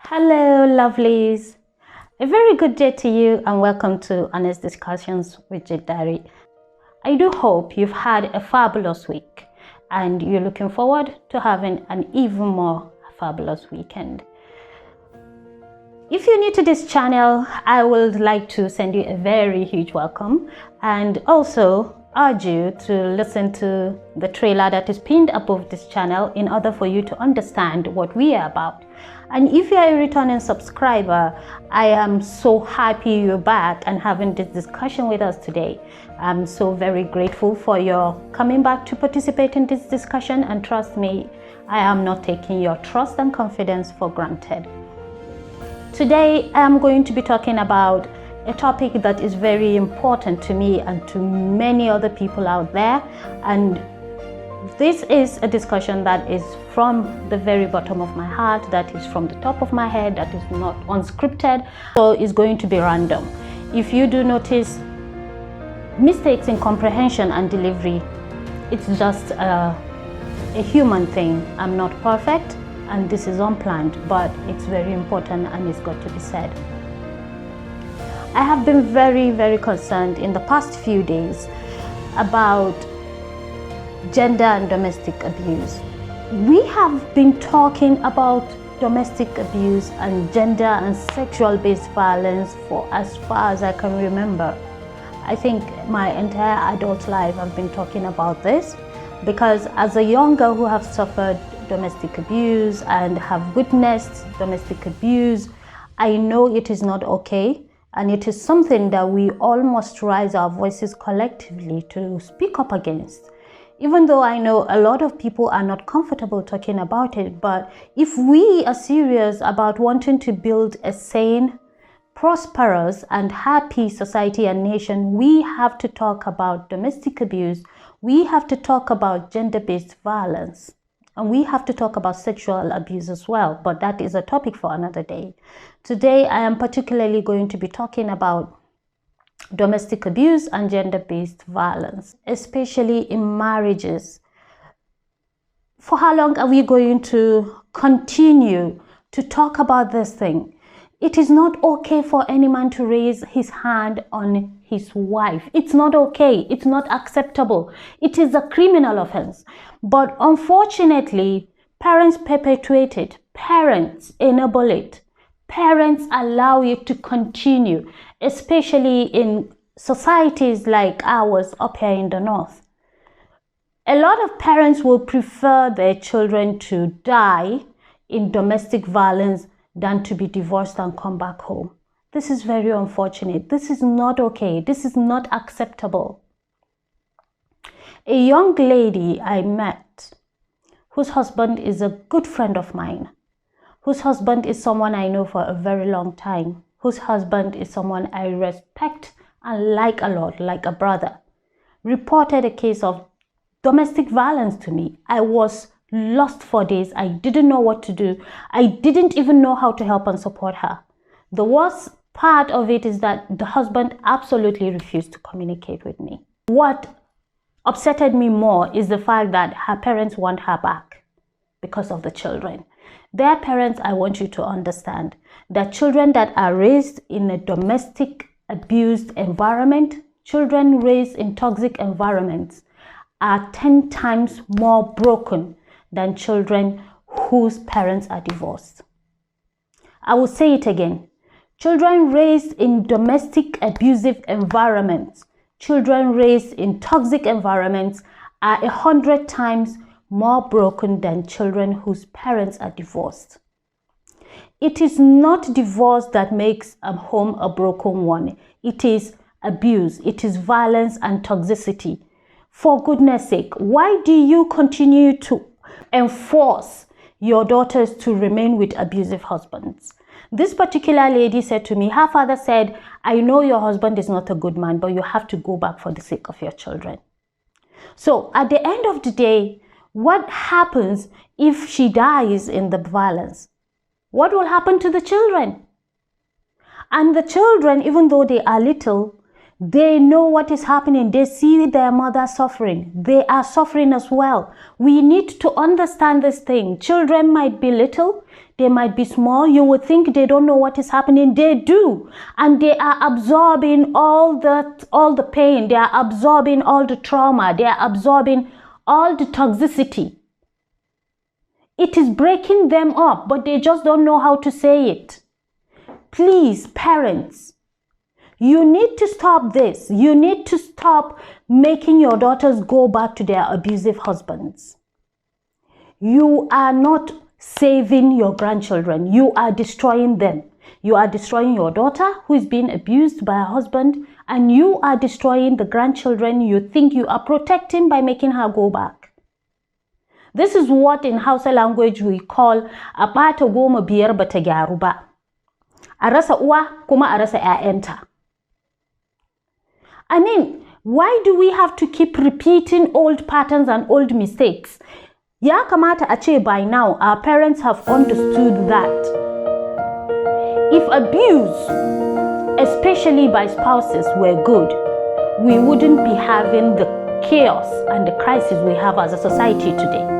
Hello, lovelies. A very good day to you and welcome to Honest Discussions with Jade Diary. I do hope you've had a fabulous week and you're looking forward to having an even more fabulous weekend. If you're new to this channel, I would like to send you a very huge welcome and also urge you to listen to the trailer that is pinned above this channel in order for you to understand what we are about. And if you are a returning subscriber, I am so happy you're back and having this discussion with us today. I'm so very grateful for your coming back to participate in this discussion, and trust me, I am not taking your trust and confidence for granted. Today, I am going to be talking about a topic that is very important to me and to many other people out there, and this is a discussion that is from the very bottom of my heart, that is from the top of my head, that is not unscripted, so it's going to be random. If you do notice mistakes in comprehension and delivery, it's just a human thing. I'm not perfect and this is unplanned, but it's very important and it's got to be said. I have been very concerned in the past few days about gender and domestic abuse. We have been talking about domestic abuse and gender and sexual based violence for as far as I can remember. I think my entire adult life I've been talking about this, because as a young girl who have suffered domestic abuse and have witnessed domestic abuse, I know it is not okay, and it is something that we all must raise our voices collectively to speak up against. Even though I know a lot of people are not comfortable talking about it, but if we are serious about wanting to build a sane, prosperous and happy society and nation, we have to talk about domestic abuse, we have to talk about gender-based violence, and we have to talk about sexual abuse as well, but that is a topic for another day. Today, I am particularly going to be talking about domestic abuse and gender-based violence, especially in marriages. For how long are we going to continue to talk about this thing? It is not okay for any man to raise his hand on his wife. It's not okay. It's not acceptable. It is a criminal offense. But unfortunately, parents perpetuate it. Parents enable it. Parents allow it to continue, especially in societies like ours up here in the north. A lot of parents will prefer their children to die in domestic violence than to be divorced and come back home. This is very unfortunate. This is not okay. This is not acceptable. A young lady I met, whose husband is a good friend of mine, whose husband is someone I know for a very long time, whose husband is someone I respect and like a lot, like a brother, reported a case of domestic violence to me. I was lost for days. I didn't know what to do. I didn't even know how to help and support her. The worst part of it is that the husband absolutely refused to communicate with me. What upsetted me more is the fact that her parents want her back because of the children. Their parents, I want you to understand that children that are raised in a domestic abused environment, children raised in toxic environments, are 10 times more broken than children whose parents are divorced. I will say it again. Children raised in domestic abusive environments, children raised in toxic environments are 100 times more broken than children whose parents are divorced. It is not divorce that makes a home a broken one. It is abuse, it is violence and toxicity. For goodness sake, why do you continue to enforce your daughters to remain with abusive husbands? This particular lady said to me, her father said, I know your husband is not a good man, but you have to go back for the sake of your children. So at the end of the day, what happens if she dies in the violence? What will happen to the children? And the children, even though they are little, They know what is happening. They see their mother suffering. They are suffering as well. We need to understand this thing. Children might be little. They might be small. You would think they don't know what is happening. They do. And they are absorbing all the pain. They are absorbing all the trauma. They are absorbing all the toxicity. It is breaking them up, but they just don't know how to say it. Please, parents, you need to stop this. You need to stop making your daughters go back to their abusive husbands. You are not saving your grandchildren. You are destroying them. You are destroying your daughter who is being abused by her husband, and you are destroying the grandchildren you think you are protecting by making her go back. This is what in Hausa language we call a ɓata goma biyar bata gyaru ba. A rasa uwa kuma a rasa ƴaƴanta. I mean, why do we have to keep repeating old patterns and old mistakes? Ya kamata a ce by now our parents have understood that if abuse, especially by spouses, were good, we wouldn't be having the chaos and the crisis we have as a society today.